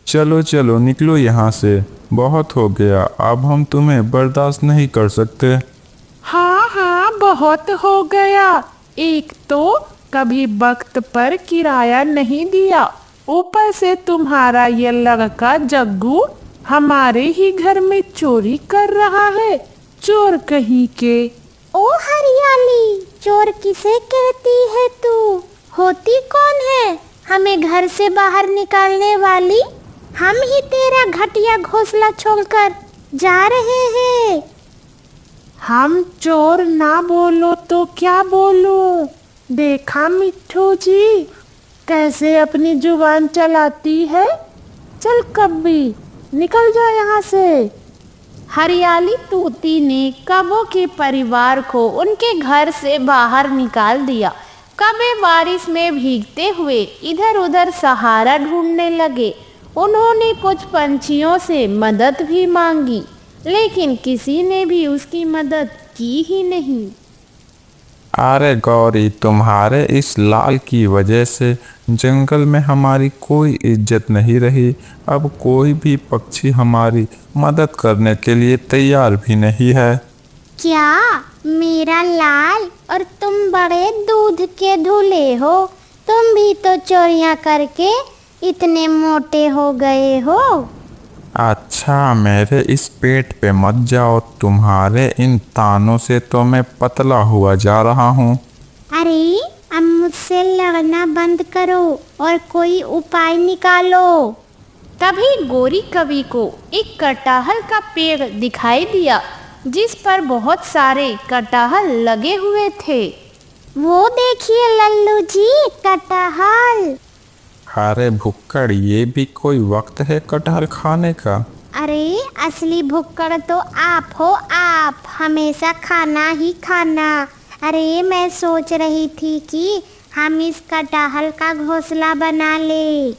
चलो चलो निकलो यहाँ से, बहुत हो गया, अब हम तुम्हें बर्दाश्त नहीं कर सकते। हाँ हाँ, बहुत हो गया। एक तो कभी वक्त पर किराया नहीं दिया, ऊपर से तुम्हारा ये लड़का जग्गू हमारे ही घर में चोरी कर रहा है। चोर कहीं के। ओ हरियाली, चोर किसे कहती है तू? होती कौन है हमें घर से बाहर निकालने वाली? हम ही तेरा घटिया घोंसला छोड़कर जा रहे हैं। हम चोर ना बोलो तो क्या बोलूं? देखा मिट्ठू जी कैसे अपनी जुबान चलाती है। चल कब्बी, निकल जा यहाँ से। हरियाली तूती ने कब्बों के परिवार को उनके घर से बाहर निकाल दिया। कब्बे बारिश में भीगते हुए इधर उधर सहारा ढूंढने लगे। उन्होंने कुछ पंछियों से मदद भी मांगी, लेकिन किसी ने भी उसकी मदद की ही नहीं। अरे गौरी, तुम्हारे इस लाल की वजह से जंगल में हमारी कोई इज्जत नहीं रही। अब कोई भी पक्षी हमारी मदद करने के लिए तैयार भी नहीं है। क्या मेरा लाल और तुम बड़े दूध के धुले हो? तुम भी तो चोरियां करके इतने मोटे हो गए हो। अच्छा, मेरे इस पेट पे मत जाओ, तुम्हारे इन तानों से तो मैं पतला हुआ जा रहा हूँ। अरे अब मुझसे लड़ना बंद करो और कोई उपाय निकालो। तभी गोरी कवि को एक कटहल का पेड़ दिखाई दिया, जिस पर बहुत सारे कटहल लगे हुए थे। वो देखिए लल्लू जी, कटहल। अरे भुक्कड़, ये भी कोई वक्त है कटहल खाने का? अरे असली भुक्कड़ तो आप हो, आप हमेशा खाना ही खाना। अरे मैं सोच रही थी कि हम इस कटहल का घोंसला बना ले।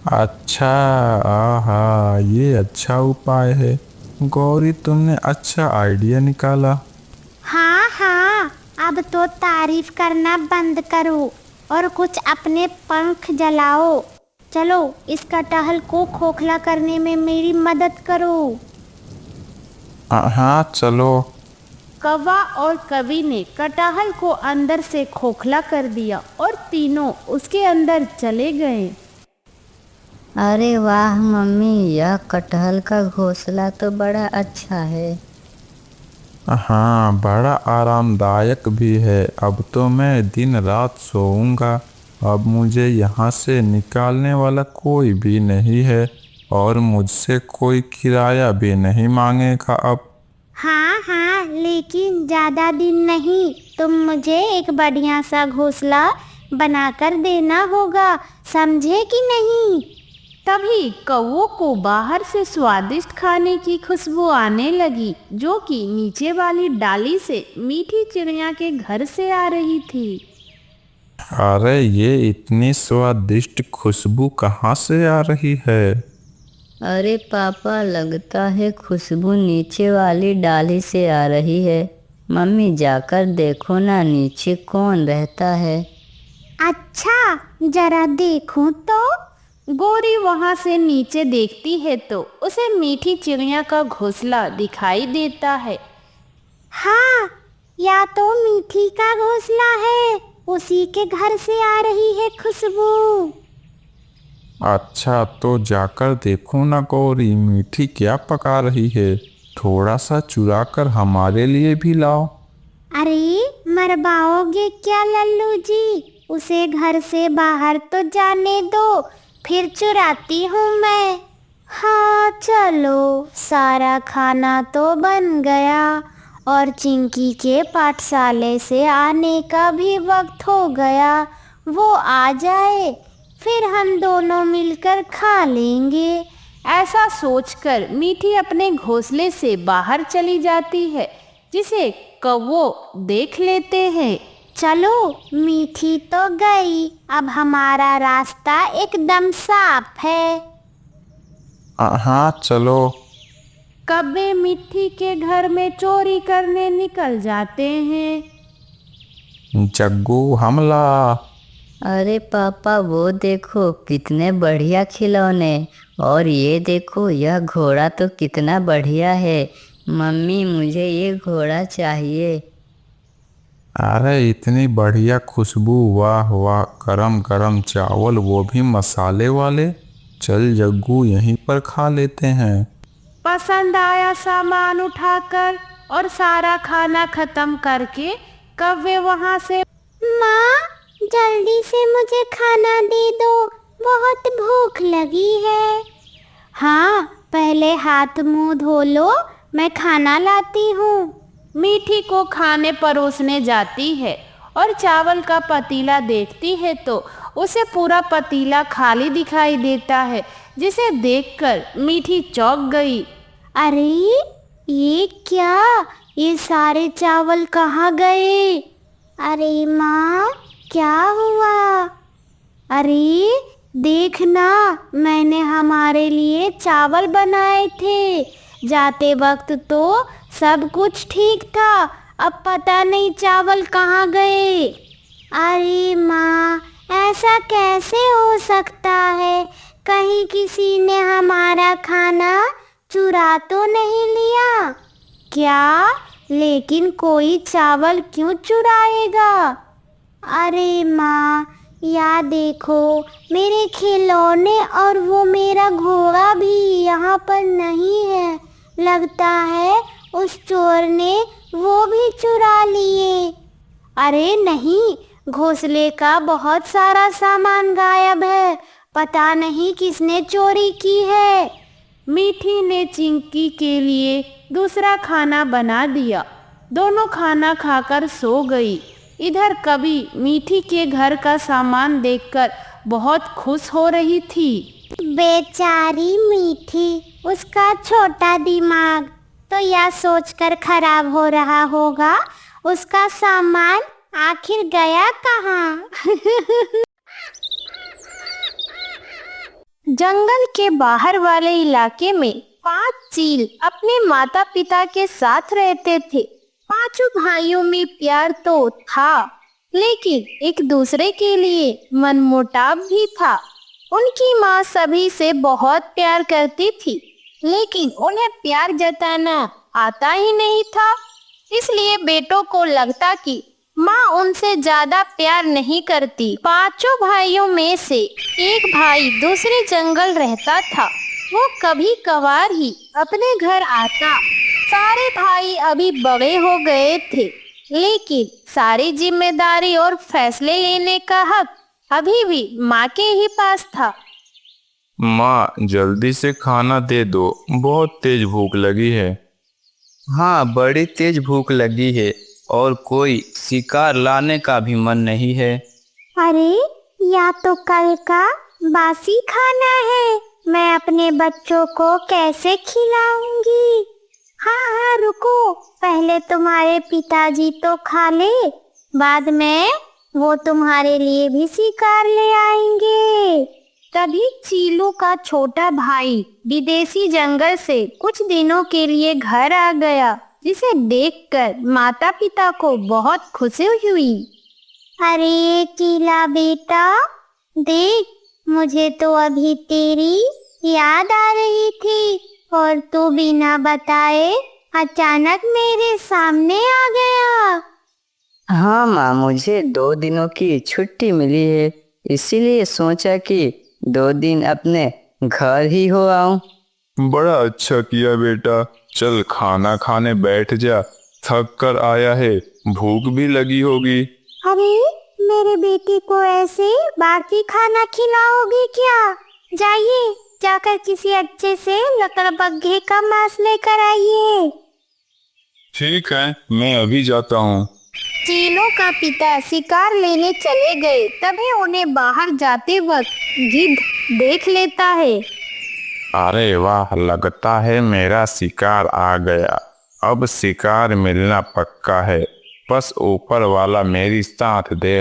अच्छा, आहा, ये अच्छा उपाय है गौरी, तुमने अच्छा आइडिया निकाला। हाँ हाँ, अब तो तारीफ करना बंद करो और कुछ अपने पंख जलाओ। चलो इस कटहल को खोखला करने में मेरी मदद करो। हाँ चलो। कौवा और कवि ने कटहल को अंदर से खोखला कर दिया और तीनों उसके अंदर चले गए। अरे वाह मम्मी, यह कटहल का घोंसला तो बड़ा अच्छा है। हाँ, बड़ा आरामदायक भी है। अब तो मैं दिन रात सोऊंगा। अब मुझे यहाँ से निकालने वाला कोई भी नहीं है और मुझसे कोई किराया भी नहीं मांगेगा अब। हाँ हाँ, लेकिन ज़्यादा दिन नहीं, तुम मुझे एक बढ़िया सा घोंसला बनाकर देना होगा, समझे कि नहीं? तभी कौवों को बाहर से स्वादिष्ट खाने की खुशबू आने लगी, जो कि नीचे वाली डाली से मीठी चिड़िया के घर से आ रही थी। अरे ये इतनी स्वादिष्ट खुशबू कहाँ से आ रही है? अरे पापा, लगता है खुशबू नीचे वाली डाली से आ रही है। मम्मी जाकर देखो ना, नीचे कौन रहता है। अच्छा, जरा देखूं तो। गोरी वहां से नीचे देखती है तो उसे मीठी चिड़िया का घोंसला दिखाई देता है। हाँ, या तो मीठी का घोंसला है, उसी के घर से आ रही है खुशबू। अच्छा, तो जाकर देखो ना गौरी, मीठी क्या पका रही है। थोड़ा सा चुरा कर हमारे लिए भी लाओ। अरे मरवाओगे क्या लल्लू जी? उसे घर से बाहर तो जाने दो, फिर चुराती हूँ मैं। हाँ चलो, सारा खाना तो बन गया और चिंकी के पाठशाले से आने का भी वक्त हो गया। वो आ जाए, फिर हम दोनों मिलकर खा लेंगे। ऐसा सोचकर मीठी अपने घोंसले से बाहर चली जाती है, जिसे कौवे देख लेते हैं। चलो, मीठी तो गई, अब हमारा रास्ता एकदम साफ है। हाँ चलो। कौवे मिट्टी के घर में चोरी करने निकल जाते हैं। जग्गू हमला। अरे पापा वो देखो कितने बढ़िया खिलौने। और ये देखो यह घोड़ा तो कितना बढ़िया है। मम्मी मुझे ये घोड़ा चाहिए। अरे इतनी बढ़िया खुशबू, वाह वाह, गरम गरम चावल, वो भी मसाले वाले। चल जग्गू यहीं पर खा लेते हैं। पसंद आया सामान उठाकर और सारा खाना खत्म करके कव्वे वहां से। माँ, जल्दी से मुझे खाना दे दो, बहुत भूख लगी है। हाँ, पहले हाथ मुंह धो लो, मैं खाना लाती हूँ। मीठी को खाने परोसने जाती है और चावल का पतीला देखती है तो उसे पूरा पतीला खाली दिखाई देता है, जिसे देखकर मीठी चौंक गई। अरे ये क्या, ये सारे चावल कहाँ गए? अरे माँ, क्या हुआ? अरे देखना, मैंने हमारे लिए चावल बनाए थे। जाते वक्त तो सब कुछ ठीक था, अब पता नहीं चावल कहाँ गए। अरे माँ, ऐसा कैसे हो सकता है? कहीं किसी ने हमारा खाना चुरा तो नहीं लिया? क्या? लेकिन कोई चावल क्यों चुराएगा? अरे माँ, या देखो, मेरे खिलौने और वो मेरा घोड़ा भी यहाँ पर नहीं है। लगता है उस चोर ने वो भी चुरा लिए। अरे नहीं, घोंसले का बहुत सारा सामान गायब है, पता नहीं किसने चोरी की है। मीठी ने चिंकी के लिए दूसरा खाना बना दिया। दोनों खाना खाकर सो गई। इधर कवि मीठी के घर का सामान देखकर बहुत खुश हो रही थी। बेचारी मीठी, उसका छोटा दिमाग तो यह सोचकर खराब हो रहा होगा उसका सामान आखिर गया कहाँ। जंगल के बाहर वाले इलाके में 5 चील अपने माता पिता के साथ रहते थे। पांचों भाइयों में प्यार तो था, लेकिन एक दूसरे के लिए मनमुटाव भी था। उनकी माँ सभी से बहुत प्यार करती थी, लेकिन उन्हें प्यार जताना आता ही नहीं था। इसलिए बेटों को लगता कि माँ उनसे ज्यादा प्यार नहीं करती। पांचों भाइयों में से एक भाई दूसरे जंगल रहता था। वो कभी कभार ही अपने घर आता। सारे भाई अभी बड़े हो गए थे, लेकिन सारी जिम्मेदारी और फैसले लेने का हक अभी भी माँ के ही पास था। माँ जल्दी से खाना दे दो, बहुत तेज भूख लगी है। हाँ, बड़ी तेज भूख लगी है और कोई शिकार लाने का भी मन नहीं है। अरे या तो कल का बासी खाना है, मैं अपने बच्चों को कैसे खिलाऊंगी। हाँ, रुको, पहले तुम्हारे पिताजी तो खा ले, बाद में वो तुम्हारे लिए भी शिकार ले आएंगे। तभी चीलू का छोटा भाई विदेशी जंगल से कुछ दिनों के लिए घर आ गया, जिसे देखकर माता पिता को बहुत खुशी हुई। अरे चीला बेटा, देख, मुझे तो अभी तेरी याद आ रही थी और तू बिना बताए अचानक मेरे सामने आ गया। हाँ माँ, मुझे 2 दिनों की छुट्टी मिली है, इसीलिए सोचा कि 2 दिन अपने घर ही हो आऊं। बड़ा अच्छा किया बेटा, चल खाना खाने बैठ जा, थक कर आया है, भूख भी लगी होगी। अरे मेरे बेटे को ऐसे बाकी खाना खिलाओगे क्या? जाइए, जाकर किसी अच्छे से लकड़बग्घे का मांस लेकर आइए। ठीक है, मैं अभी जाता हूँ। चीलों का पिता शिकार लेने चले गए। तभी उन्हें बाहर जाते वक्त गिद्ध देख लेता है। अरे वाह, लगता है मेरा शिकार आ गया। अब शिकार मिलना पक्का है, बस ऊपर वाला मेरी साथ दे।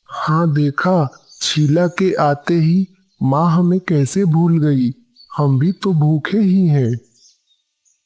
हाँ देखा, शीला के आते ही माँ हमें कैसे भूल गई, हम भी तो भूखे ही हैं।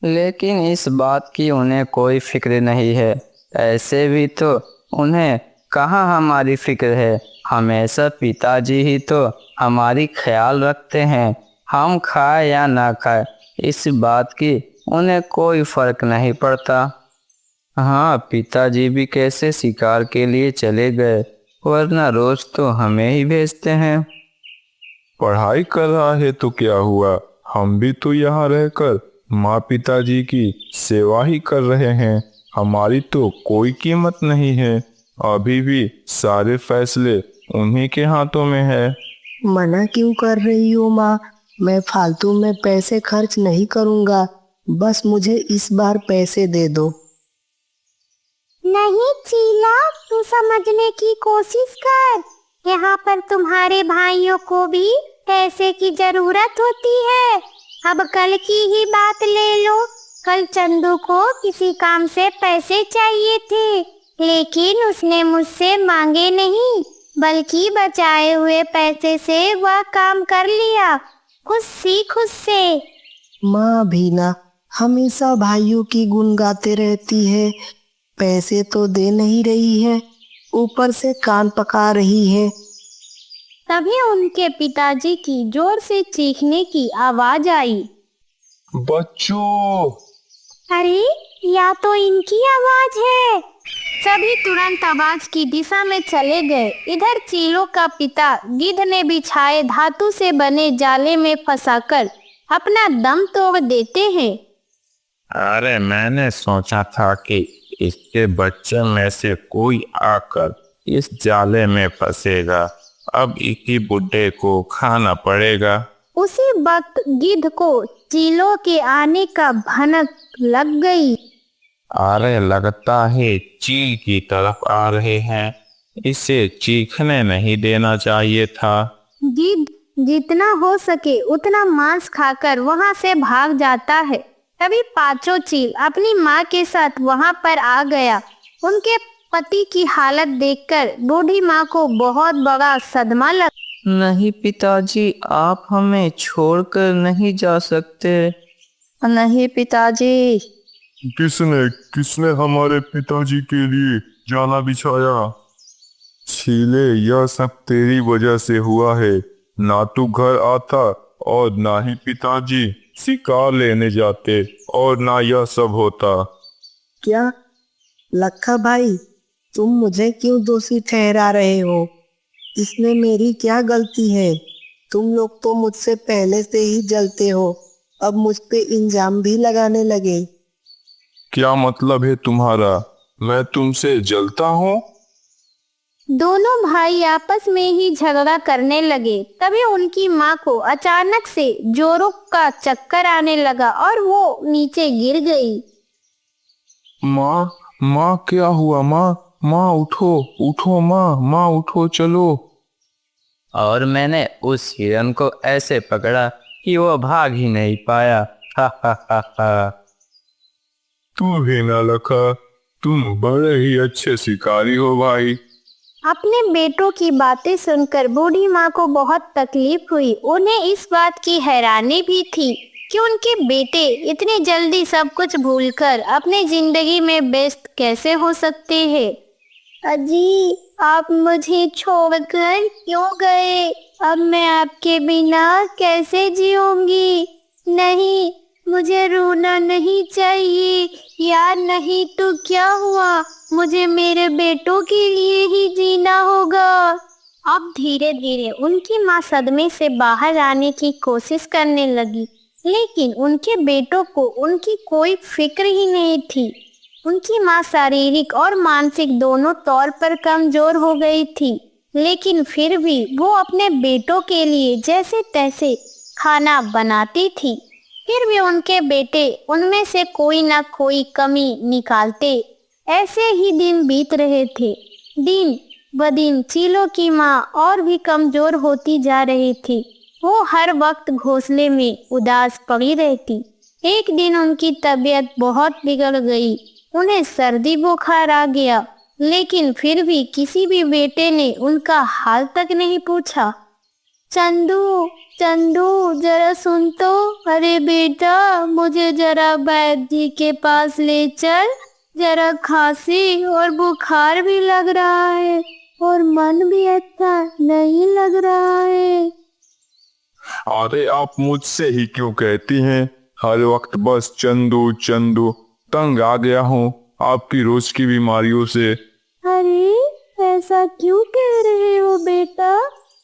लेकिन इस बात की उन्हें कोई फिक्र नहीं है। ऐसे भी तो उन्हें कहाँ हमारी फिक्र है, हमेशा पिताजी ही तो हमारी ख्याल रखते हैं। हम खाए या ना खाए इस बात की उन्हें कोई फर्क नहीं पड़ता। हाँ, पिताजी भी कैसे शिकार के लिए चले गए, वरना रोज तो हमें ही भेजते हैं। पढ़ाई कर रहा है तो क्या हुआ, हम भी तो यहाँ रहकर माँ पिताजी की सेवा ही कर रहे हैं। हमारी तो कोई कीमत नहीं है। अभी भी सारे फैसले उन्हीं के हाथों में है। मना क्यों कर रही हो माँ? मैं फालतू में पैसे खर्च नहीं करूँगा। बस मुझे इस बार पैसे दे दो। नहीं चीला, तू समझने की कोशिश कर। यहाँ पर तुम्हारे भाइयों को भी पैसे की जरूरत होती है। अब कल की ही बात ले लो। कल चंदू को किसी काम से पैसे चाहिए थे, लेकिन उसने मुझसे मांगे नहीं, बल्कि बचाए हुए पैसे से वह काम कर लिया, खुद से। माँ भी ना हमेशा भाइयों की गुण गाते रहती है। पैसे तो दे नहीं रही है, ऊपर से कान पका रही है। तभी उनके पिताजी की जोर से चीखने की आवाज आई। बच्चों! अरे, या तो इनकी आवाज है। सभी तुरंत आवाज की दिशा में चले गए। इधर चीलों का पिता गिद्ध ने बिछाए धातु से बने जाले में फंसाकर अपना दम तोड़ देते हैं। अरे मैंने सोचा था कि इसके बच्चे में से कोई आकर इस जाले में फंसेगा। अब इसी बुड्ढे को खाना पड़ेगा। उसी वक्त गिद्ध को चीलों के आने का भनक लग गई। अरे लगता है चील की तरफ आ रहे हैं। इसे चीखने नहीं देना चाहिए था। गिद्ध जितना हो सके उतना मांस खाकर वहां से भाग जाता है। तभी पांचों चील अपनी माँ के साथ वहां पर आ गया। उनके पति की हालत देखकर बूढ़ी माँ को बहुत बड़ा सदमा लगा। नहीं पिताजी, आप हमें छोड़कर नहीं जा सकते। नहीं पिताजी। किसने हमारे पिताजी के लिए जाना बिछाया? छीले, यह सब तेरी वजह से हुआ है। ना तू घर आता और ना ही पिताजी शिकार लेने जाते और ना यह सब होता। क्या लखा भाई, तुम मुझे क्यों दोषी ठहरा रहे हो? इसमें मेरी क्या गलती है? तुम लोग तो मुझसे पहले से ही जलते हो, अब मुझ पे इल्जाम भी लगाने लगे। क्या मतलब है तुम्हारा? मैं तुमसे जलता हूँ? दोनों भाई आपस में ही झगड़ा करने लगे। तभी उनकी माँ को अचानक से जोरों का चक्कर आने लगा और वो नीचे गिर गई। माँ क्या हुआ? माँ उठो माँ उठो, चलो। और मैंने उस हिरन को ऐसे पकड़ा कि वो भाग ही नहीं पाया। हा हा हा हा। तू भी ना लखा, तुम बड़े ही अच्छे शिकारी हो भाई। अपने बेटों की बातें सुनकर बूढ़ी माँ को बहुत तकलीफ हुई। उन्हें इस बात की हैरानी भी थी कि उनके बेटे इतनी जल्दी सब कुछ भूलकर अपनी जिंदगी में व्यस्त कैसे हो सकते हैं। अजी, आप मुझे छोड़कर क्यों गए? अब मैं आपके बिना कैसे जीऊंगी? नहीं, मुझे रोना नहीं चाहिए। यार नहीं तो क्या हुआ, मुझे मेरे बेटों के लिए ही जीना होगा। अब धीरे धीरे उनकी माँ सदमे से बाहर आने की कोशिश करने लगी, लेकिन उनके बेटों को उनकी कोई फिक्र ही नहीं थी। उनकी माँ शारीरिक और मानसिक दोनों तौर पर कमजोर हो गई थी, लेकिन फिर भी वो अपने बेटों के लिए जैसे तैसे खाना बनाती थी। फिर भी उनके बेटे उनमें से कोई ना कोई कमी निकालते। ऐसे ही दिन बीत रहे थे। दिन ब दिन चीलों की माँ और भी कमजोर होती जा रही थी। वो हर वक्त घोंसले में उदास पड़ी रहती। एक दिन उनकी तबीयत बहुत बिगड़ गई। उन्हें सर्दी बुखार आ गया, लेकिन फिर भी किसी भी बेटे ने उनका हाल तक नहीं पूछा। चंदू, जरा सुन तो। अरे बेटा, मुझे जरा वैद्य जी के पास ले चल। जरा खांसी और बुखार भी लग रहा है और मन भी अच्छा नहीं लग रहा है। अरे आप मुझसे ही क्यों कहती हैं? हर वक्त बस चंदू चंदू। तंग आ गया हूँ आपकी रोज की बीमारियों से। अरे ऐसा क्यों कह रहे हो बेटा?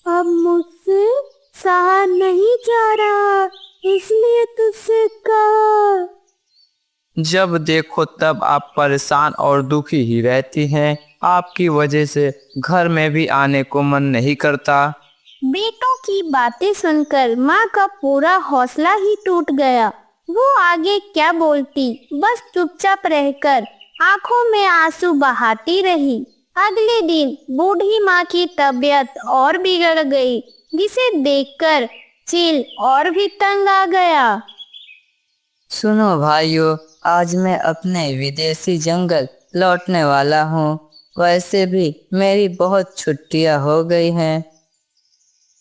अब मुझसे सहा नहीं जा रहा, इसलिए तुझसे कहा। जब देखो तब आप परेशान और दुखी ही रहती हैं। आपकी वजह से घर में भी आने को मन नहीं करता। बेटों की बातें सुनकर माँ का पूरा हौसला ही टूट गया। वो आगे क्या बोलती, बस चुपचाप रहकर आंखों में आंसू बहाती रही। अगले दिन बूढ़ी माँ की तबीयत और बिगड़ गई, जिसे देखकर चील और भी तंग आ गया। सुनो भाइयों, आज मैं अपने विदेशी जंगल लौटने वाला हूँ। वैसे भी मेरी बहुत छुट्टियाँ हो गई हैं।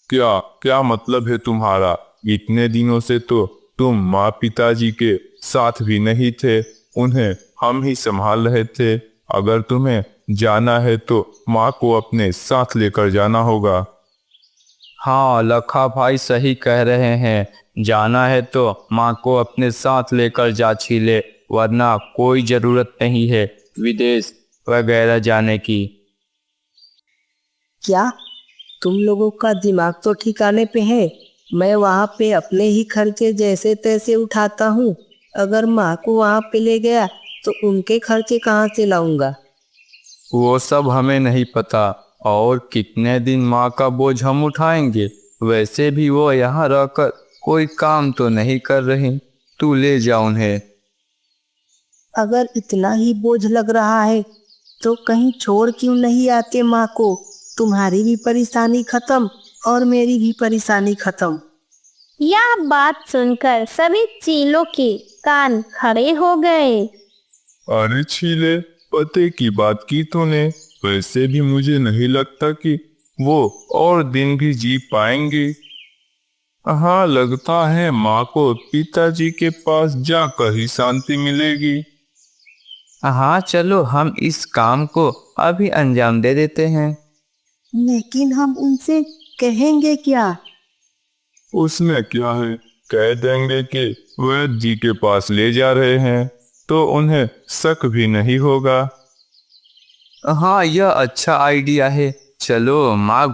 क्या क्या मतलब है तुम्हारा? इतने दिनों से तो तुम माँ पिताजी के साथ भी नहीं थे, उन्हें हम ही संभाल रहे थे। अगर तुम्हें जाना है तो माँ को अपने साथ लेकर जाना होगा। हाँ, लखा भाई सही कह रहे हैं। जाना है तो माँ को अपने साथ लेकर जा छीले, वरना कोई जरूरत नहीं है विदेश वगैरह जाने की। क्या तुम लोगों का दिमाग तो ठिकाने पे है? मैं वहाँ पे अपने ही खर्चे जैसे तैसे उठाता हूँ। अगर माँ को वहाँ पे ले गया तो उनके खर्चे कहाँ से लाऊंगा? वो सब हमें नहीं पता, और कितने दिन माँ का बोझ हम उठाएंगे। वैसे भी वो यहाँ रहकर कोई काम तो नहीं कर रही, तू ले जा उन्हें। अगर इतना ही बोझ लग रहा है तो कहीं छोड़ क्यों नहीं आते माँ को? तुम्हारी भी परेशानी खत्म और मेरी भी परेशानी खत्म। यह बात सुनकर सभी चीलों के कान खड़े हो गए। अरे छीले, पते की बात की तूने। वैसे भी मुझे नहीं लगता कि वो और दिन भी जी पाएंगे। हाँ, लगता है माँ को पिताजी के पास जाकर ही शांति मिलेगी। हाँ चलो, हम इस काम को अभी अंजाम दे देते हैं। लेकिन हम उनसे कहेंगे क्या? उसमें क्या है, कह देंगे कि वैद्य जी के पास ले जा रहे हैं, तो उन्हें शक भी नहीं होगा। हाँ, यह अच्छा आइडिया है। चलो, माँ